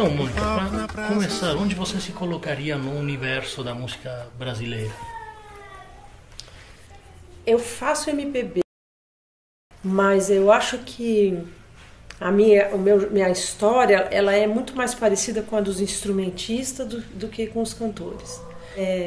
Então, Mônica, para começar, onde você se colocaria no universo da música brasileira? Eu faço MPB, mas eu acho que minha história ela é muito mais parecida com a dos instrumentistas do que com os cantores.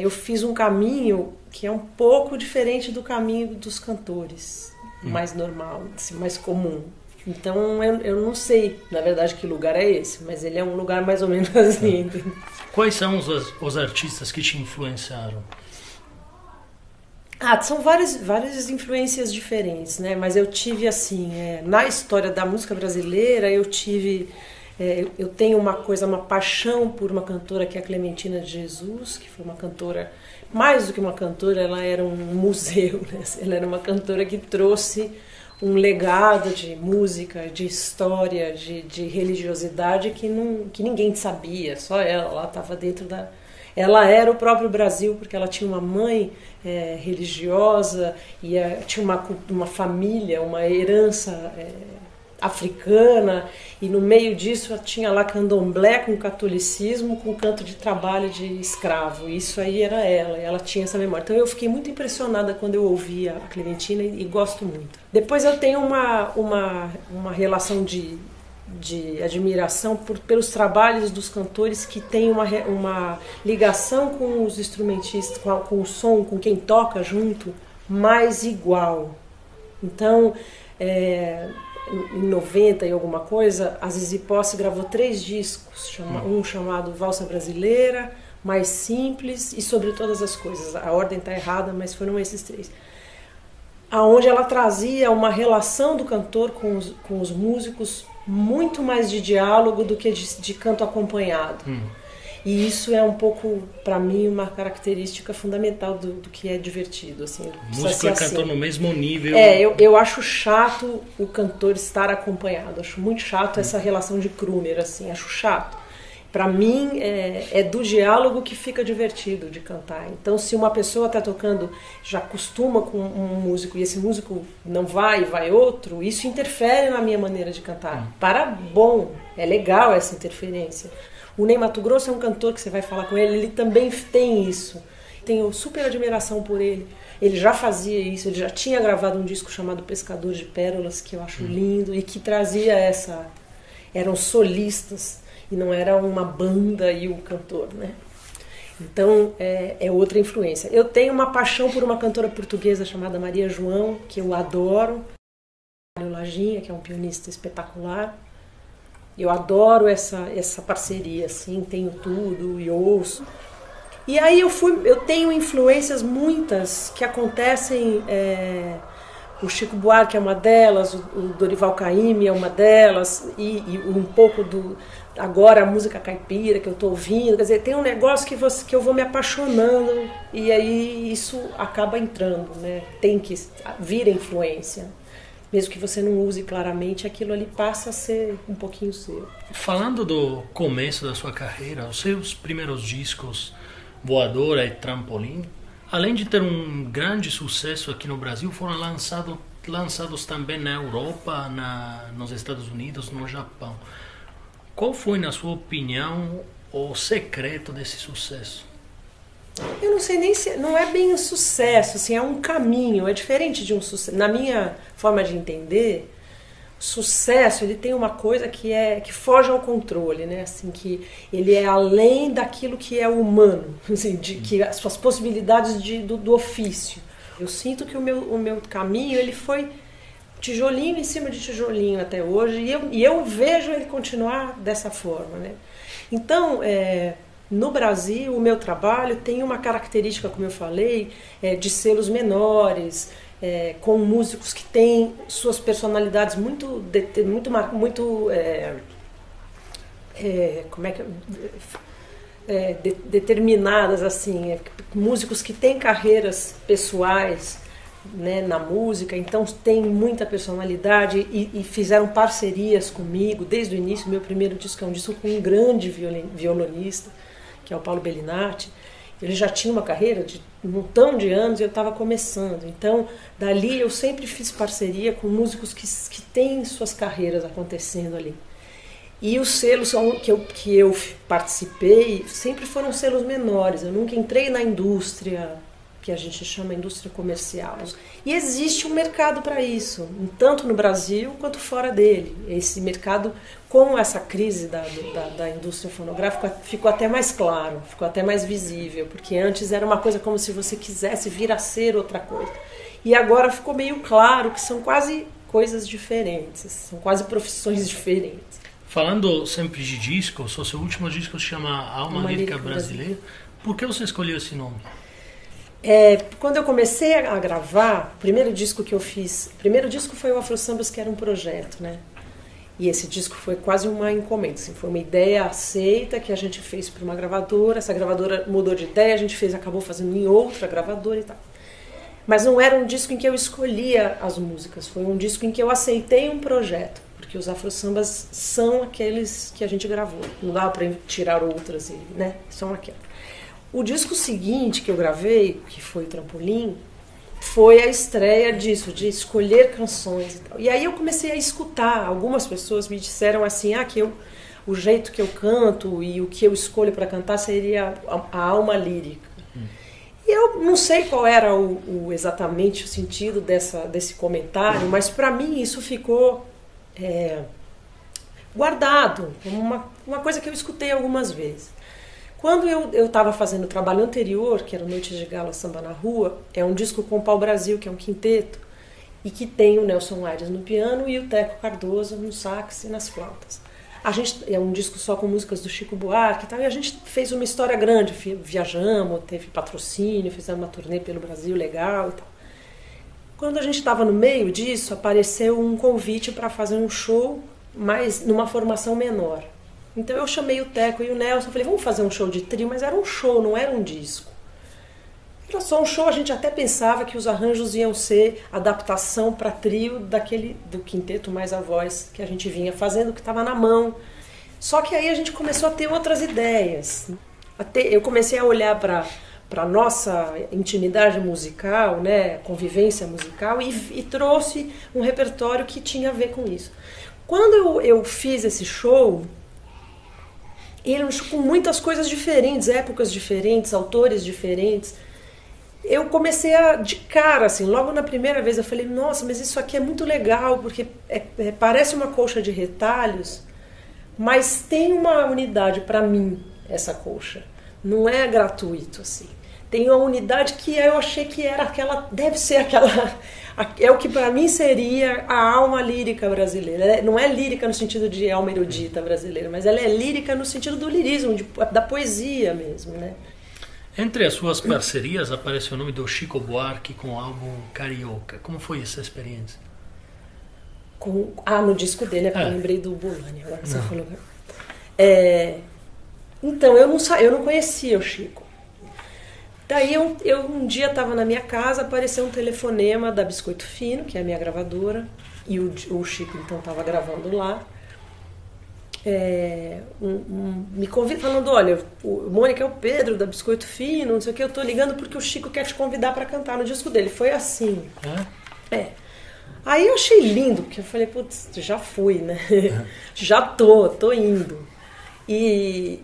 Eu fiz um caminho que é um pouco diferente do caminho dos cantores, mais normal, assim, mais comum. Então eu não sei, na verdade, que lugar é esse, mas ele é um lugar mais ou menos assim. Quais são os artistas que te influenciaram? São várias influências diferentes, né? Mas eu tive assim, na história da música brasileira, eu tenho uma paixão por uma cantora que é a Clementina de Jesus, que foi uma cantora, mais do que uma cantora, ela era um museu, né? Ela era uma cantora que trouxe um legado de música, de história, de religiosidade que ninguém sabia, só ela estava dentro da... Ela era o próprio Brasil, porque ela tinha uma mãe religiosa e tinha uma família, uma herança africana, e no meio disso tinha lá candomblé com catolicismo, com canto de trabalho de escravo. Isso aí era ela tinha essa memória. Então eu fiquei muito impressionada quando eu ouvi a Clementina e gosto muito. Depois eu tenho uma relação de admiração pelos trabalhos dos cantores que têm uma ligação com os instrumentistas, com o som, com quem toca junto, mais igual. Então, em 90 e alguma coisa, a Zizi Posse gravou 3 discos, um chamado Valsa Brasileira, Mais Simples e Sobre Todas as Coisas. A ordem está errada, mas foram esses 3. Aonde ela trazia uma relação do cantor com os músicos muito mais de diálogo do que de canto acompanhado. E isso é um pouco, para mim, uma característica fundamental do que é divertido. Assim, músico e cantor no mesmo nível. Eu acho chato o cantor estar acompanhado. Acho muito chato essa relação de crooner, assim, acho chato. Para mim, é do diálogo que fica divertido de cantar. Então, se uma pessoa está tocando, já acostuma com um músico e esse músico não vai e vai outro, isso interfere na minha maneira de cantar. Para bom, é legal essa interferência. O Ney Matogrosso é um cantor que você vai falar com ele também tem isso. Tenho super admiração por ele. Ele já fazia isso, ele já tinha gravado um disco chamado Pescador de Pérolas, que eu acho lindo, e que trazia eram solistas, e não era uma banda e o cantor, né? Então, é outra influência. Eu tenho uma paixão por uma cantora portuguesa chamada Maria João, que eu adoro. O Lajinha, que é um pianista espetacular. Eu adoro essa parceria, assim, tenho tudo e ouço. E aí eu tenho influências muitas que acontecem... O Chico Buarque é uma delas, o Dorival Caymmi é uma delas, e um pouco agora a música caipira que eu estou ouvindo. Quer dizer, tem um negócio que eu vou me apaixonando e aí isso acaba entrando, né? Tem que vir a influência. Mesmo que você não use claramente, aquilo ali passa a ser um pouquinho seu. Falando do começo da sua carreira, os seus primeiros discos, Voadora e Trampolim, além de ter um grande sucesso aqui no Brasil, foram lançados também na Europa, nos Estados Unidos, no Japão. Qual foi, na sua opinião, o secreto desse sucesso? Eu não sei nem se... Não é bem um sucesso, assim, é um caminho, é diferente de um sucesso. Na minha forma de entender, sucesso, ele tem uma coisa que foge ao controle, né? Assim, que ele é além daquilo que é humano, assim, que as suas possibilidades do ofício. Eu sinto que o meu caminho, ele foi tijolinho em cima de tijolinho até hoje, e eu vejo ele continuar dessa forma, né? Então, no Brasil, o meu trabalho tem uma característica, como eu falei, de selos menores, com músicos que têm suas personalidades muito determinadas, assim, músicos que têm carreiras pessoais, né, na música, então tem muita personalidade e fizeram parcerias comigo desde o início. Meu primeiro disco é um disco com um grande violonista, que é o Paulo Bellinati. Ele já tinha uma carreira de um montão de anos e eu estava começando. Então, dali eu sempre fiz parceria com músicos que têm suas carreiras acontecendo ali. E os selos que eu participei sempre foram selos menores. Eu nunca entrei na indústria, que a gente chama indústria comercial. E existe um mercado para isso, tanto no Brasil quanto fora dele. Esse mercado, com essa crise da indústria fonográfica, ficou até mais claro, ficou até mais visível, porque antes era uma coisa como se você quisesse vir a ser outra coisa. E agora ficou meio claro que são quase coisas diferentes, são quase profissões diferentes. Falando sempre de discos, o seu último disco se chama Alma Lírica Brasileira. Por que você escolheu esse nome? Quando eu comecei a gravar, o primeiro disco que eu fiz, o primeiro disco foi o Afro Sambas, que era um projeto, né? E esse disco foi quase uma encomenda, assim, foi uma ideia aceita que a gente fez para uma gravadora, essa gravadora mudou de ideia, a gente acabou fazendo em outra gravadora e tal. Mas não era um disco em que eu escolhia as músicas, foi um disco em que eu aceitei um projeto, porque os Afro Sambas são aqueles que a gente gravou, não dá para tirar outras, né? São aqueles. O disco seguinte que eu gravei, que foi o Trampolim, foi a estreia disso, de escolher canções e tal. E aí eu comecei a escutar, algumas pessoas me disseram assim, o jeito que eu canto e o que eu escolho para cantar seria a alma lírica. E eu não sei qual era exatamente o sentido desse comentário, mas para mim isso ficou guardado, como uma coisa que eu escutei algumas vezes. Quando eu estava fazendo o trabalho anterior, que era Noites de Gala Samba na Rua, é um disco com o Pau Brasil, que é um quinteto, e que tem o Nelson Aires no piano e o Teco Cardoso no sax e nas flautas. É um disco só com músicas do Chico Buarque e tal, e a gente fez uma história grande, viajamos, teve patrocínio, fizemos uma turnê pelo Brasil legal e tal. Quando a gente estava no meio disso, apareceu um convite para fazer um show, mas numa formação menor. Então eu chamei o Teco e o Nelson, falei, vamos fazer um show de trio, mas era um show, não era um disco. Era só um show, a gente até pensava que os arranjos iam ser adaptação para trio do quinteto mais a voz que a gente vinha fazendo, que estava na mão. Só que aí a gente começou a ter outras ideias. Eu comecei a olhar para a nossa intimidade musical, né, convivência musical, e trouxe um repertório que tinha a ver com isso. Quando eu fiz esse show, com muitas coisas diferentes, épocas diferentes, autores diferentes, eu comecei de cara, assim, logo na primeira vez eu falei, nossa, mas isso aqui é muito legal, porque parece uma colcha de retalhos, mas tem uma unidade para mim, essa colcha. Não é gratuito, assim. Tem uma unidade que eu achei que era aquela, deve ser aquela, é o que para mim seria a alma lírica brasileira. Não é lírica no sentido de alma erudita brasileira, mas ela é lírica no sentido do lirismo, da poesia mesmo, né? Entre as suas parcerias aparece o nome do Chico Buarque com o álbum Carioca. Como foi essa experiência? No disco dele, eu lembrei do Bolani, agora você falou. Então, eu não conhecia o Chico. Daí eu um dia estava na minha casa, apareceu um telefonema da Biscoito Fino, que é a minha gravadora, e o Chico então estava gravando lá. Me convida falando, olha, Mônica, é o Pedro da Biscoito Fino, não sei o que, eu tô ligando porque o Chico quer te convidar para cantar no disco dele. Foi assim. Aí eu achei lindo, porque eu falei, putz, já fui, né? Já tô indo. E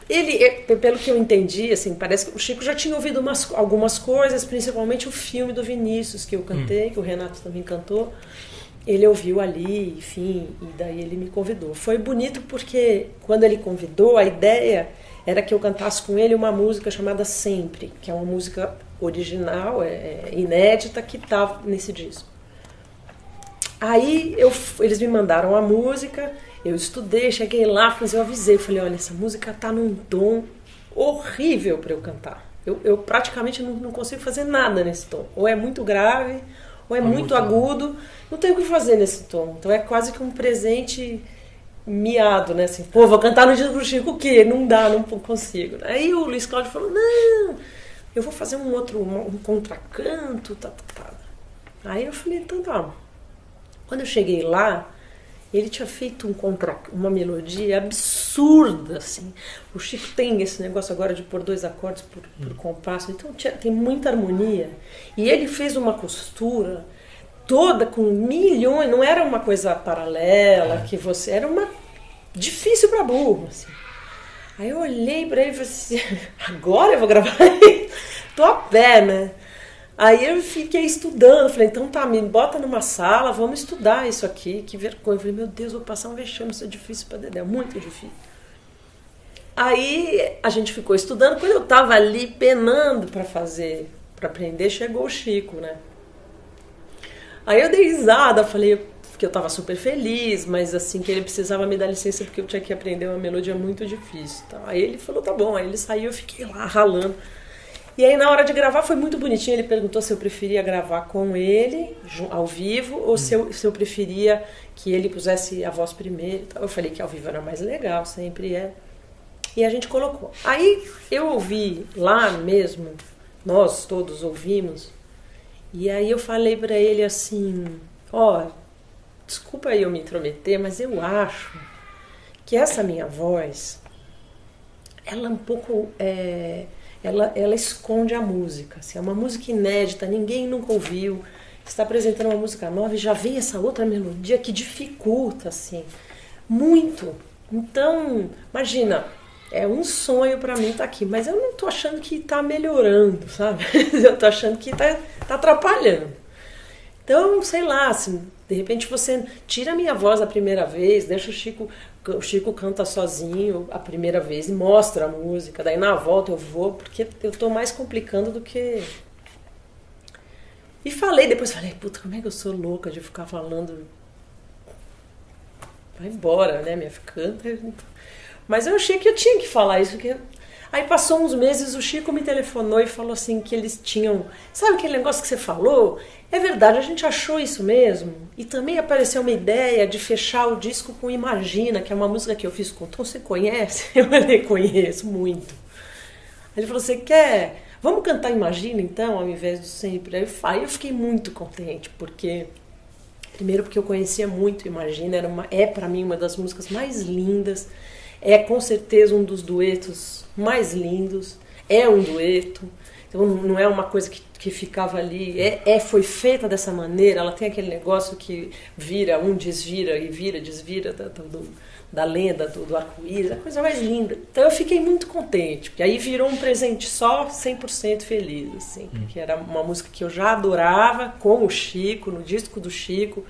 ele, pelo que eu entendi, assim, parece que o Chico já tinha ouvido algumas coisas, principalmente o filme do Vinícius que eu cantei, que o Renato também cantou. Ele ouviu ali, enfim, e daí ele me convidou. Foi bonito porque quando ele convidou, a ideia era que eu cantasse com ele uma música chamada Sempre, que é uma música original, inédita, que estava nesse disco. Aí eles me mandaram a música, eu estudei, cheguei lá, eu avisei, falei, olha, essa música tá num tom horrível para eu cantar. Eu praticamente não consigo fazer nada nesse tom. Ou é muito grave, ou é muito agudo, não tenho o que fazer nesse tom. Então é quase que um presente miado, né? Assim, vou cantar no disco do Chico, o quê? Não dá, não consigo. Aí o Luiz Cláudio falou, não, eu vou fazer um contracanto, tá. Aí eu falei, então tá. Quando eu cheguei lá, ele tinha feito uma melodia absurda, assim. O Chico tem esse negócio agora de pôr 2 acordes por compasso, então tem muita harmonia. E ele fez uma costura toda com milhões, não era uma coisa paralela, era difícil pra burro, assim. Aí eu olhei pra ele e falei assim, agora eu vou gravar? Tô a pé, né? Aí eu fiquei estudando, falei, então tá, me bota numa sala, vamos estudar isso aqui, que vergonha. Eu falei, meu Deus, vou passar um vexame, isso é difícil pra Dedé, muito difícil. Aí a gente ficou estudando, quando eu tava ali penando pra aprender, chegou o Chico, né? Aí eu dei risada, falei que eu tava super feliz, mas assim, que ele precisava me dar licença porque eu tinha que aprender uma melodia muito difícil. Tá? Aí ele falou, tá bom, aí ele saiu, eu fiquei lá ralando. E aí na hora de gravar foi muito bonitinho, ele perguntou se eu preferia gravar com ele, ao vivo, ou se eu preferia que ele pusesse a voz primeiro. Eu falei que ao vivo era mais legal, sempre é. E a gente colocou. Aí eu ouvi lá mesmo, nós todos ouvimos, e aí eu falei pra ele assim, desculpa aí eu me intrometer, mas eu acho que essa minha voz, ela é um pouco... Ela esconde a música. Assim, é uma música inédita, ninguém nunca ouviu. Você está apresentando uma música nova e já vem essa outra melodia que dificulta, assim, muito. Então, imagina, é um sonho para mim estar aqui, mas eu não estou achando que está melhorando, sabe? Eu estou achando que está atrapalhando. Então, sei lá, assim, de repente você tira a minha voz a primeira vez, deixa o Chico canta sozinho a primeira vez e mostra a música, daí na volta eu vou, porque eu tô mais complicando do que... E depois falei, puta, como é que eu sou louca de ficar falando... Vai embora, né, minha canta. Mas eu achei que eu tinha que falar isso, porque... Aí passou uns meses, o Chico me telefonou e falou assim que eles tinham... Sabe aquele negócio que você falou? É verdade, a gente achou isso mesmo. E também apareceu uma ideia de fechar o disco com Imagina, que é uma música que eu fiz com o Tom. Você conhece? Eu falei, conheço muito. Ele falou, você quer... Vamos cantar Imagina então, ao invés do Sempre? Aí eu fiquei muito contente, porque... Primeiro porque eu conhecia muito Imagina, é para mim uma das músicas mais lindas. É com certeza um dos duetos mais lindos. É um dueto. Então não é uma coisa que ficava ali. Foi feita dessa maneira. Ela tem aquele negócio que vira, desvira e vira, desvira da lenda do arco-íris. A coisa mais linda. Então eu fiquei muito contente. Porque aí virou um presente só, 100% feliz. Assim, porque era uma música que eu já adorava, com o Chico, no disco do Chico.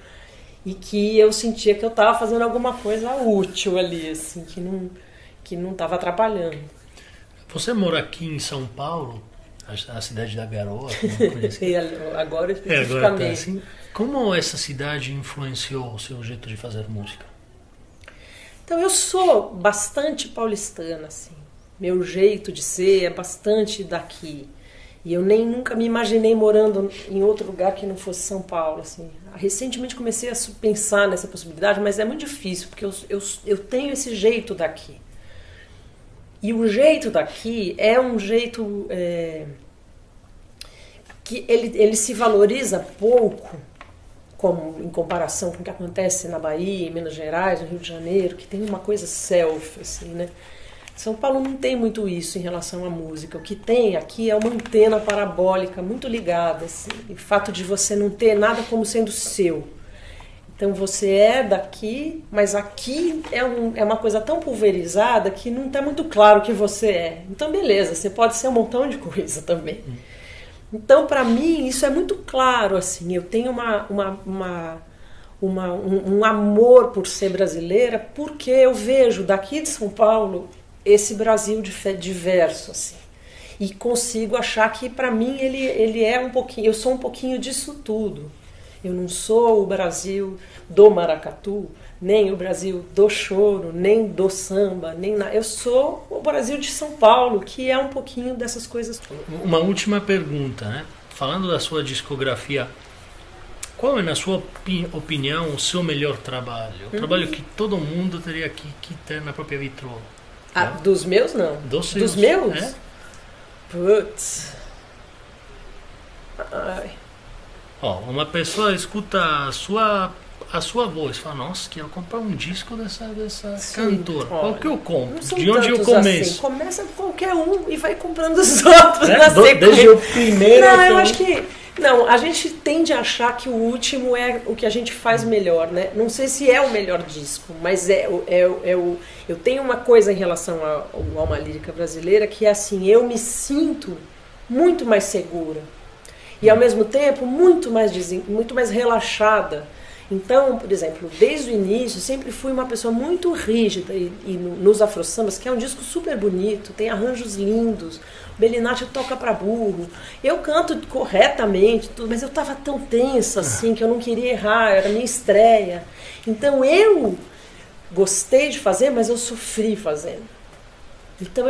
E que eu sentia que eu estava fazendo alguma coisa útil ali, assim, que não estava atrapalhando. Você mora aqui em São Paulo, a cidade da Garoa, assim. Agora especificamente. Agora tá assim. Como essa cidade influenciou o seu jeito de fazer música? Então eu sou bastante paulistana, assim. Meu jeito de ser é bastante daqui. E eu nunca me imaginei morando em outro lugar que não fosse São Paulo, assim. Recentemente comecei a pensar nessa possibilidade, mas é muito difícil, porque eu tenho esse jeito daqui. E o jeito daqui é um jeito que ele se valoriza pouco, como em comparação com o que acontece na Bahia, em Minas Gerais, no Rio de Janeiro, que tem uma coisa self, assim, né? São Paulo não tem muito isso em relação à música. O que tem aqui é uma antena parabólica muito ligada, assim. O fato de você não ter nada como sendo seu. Então você é daqui, mas aqui é uma coisa tão pulverizada que não está muito claro o que você é. Então beleza, você pode ser um montão de coisa também. Então para mim isso é muito claro, assim. Eu tenho um amor por ser brasileira, porque eu vejo daqui de São Paulo esse Brasil diverso, assim. E consigo achar que, para mim, ele é um pouquinho... Eu sou um pouquinho disso tudo. Eu não sou o Brasil do maracatu, nem o Brasil do choro, nem do samba, nem nada. Eu sou o Brasil de São Paulo, que é um pouquinho dessas coisas. Uma última pergunta, né? Falando da sua discografia, qual é, na sua opinião, o seu melhor trabalho? O trabalho que todo mundo teria que ter na própria vitrola? Dos meus, não. Dos meus? É? Putz. Ai. Uma pessoa escuta a sua voz, fala, nossa, quero comprar um disco dessa cantora. Qual que eu compro? De onde eu começo? Assim. Começa com qualquer um e vai comprando os outros na sequência. Desde o primeiro. Não, eu acho que Não, a gente tende a achar que o último é o que a gente faz melhor, né? Não sei se é o melhor disco, mas eu tenho uma coisa em relação ao Alma Lírica Brasileira que é assim, eu me sinto muito mais segura e ao mesmo tempo muito mais relaxada. Então, por exemplo, desde o início sempre fui uma pessoa muito rígida e nos Afro Sambas, que é um disco super bonito, tem arranjos lindos, o Belinati toca pra burro, eu canto corretamente, tudo, mas eu estava tão tensa assim que eu não queria errar, era a minha estreia. Então eu gostei de fazer, mas eu sofri fazendo. Então,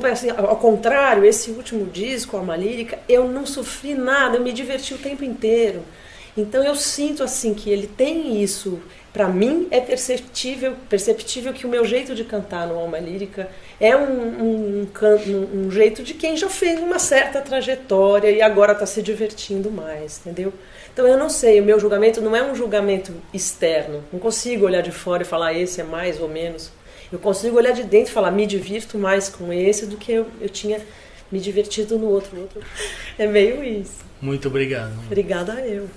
assim, ao contrário, esse último disco, Alma Lírica, eu não sofri nada, eu me diverti o tempo inteiro. Então eu sinto assim que ele tem isso, para mim é perceptível que o meu jeito de cantar no Alma Lírica é um jeito de quem já fez uma certa trajetória e agora está se divertindo mais, entendeu? Então eu não sei, o meu julgamento não é um julgamento externo, não consigo olhar de fora e falar esse é mais ou menos. Eu consigo olhar de dentro e falar me divirto mais com esse do que eu tinha me divertido no outro. É meio isso. Muito obrigado. Obrigada a eu.